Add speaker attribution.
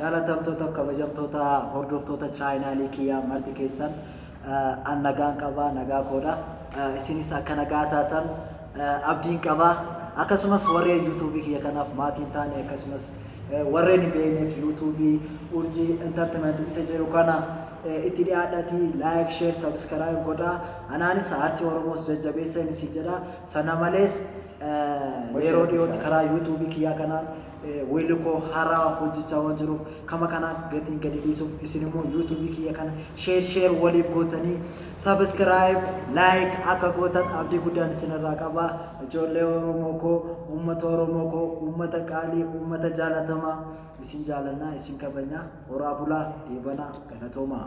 Speaker 1: jaalatamtoota kabajamtoota hordoftoota chaayinaalii kiyyaa marti keessan an nagaan qabaa nagaa koodha isinis akka nagaa taatan abdiin qabaa akkasumas warreen yuutuubii kiyya kanaaf maatiin taane akkasumas warreen beekneef yuutuubii urjii entertainment isa jedhu kana itti dhiyaadhati like share subscribe godhaa anaanis aartii oromoos jajjabeessa inni jedha sana malees yeroo dhiyootti karaa yuutuubii kiyyaa kanaan wiliko hara hojjechaa waan jiruuf kama kana gatiin gadi dhiisuuf isin immoo yuutuubii kiyya kana share waliif gootanii subscribe like akka gootan abdii guddaan isinirraa qaba ijoollee oromoo koo uummata qaalii uummata jaalatamaa isin jaalannaa isin kabajnaa horaa bulaa deebanaa galatoomaa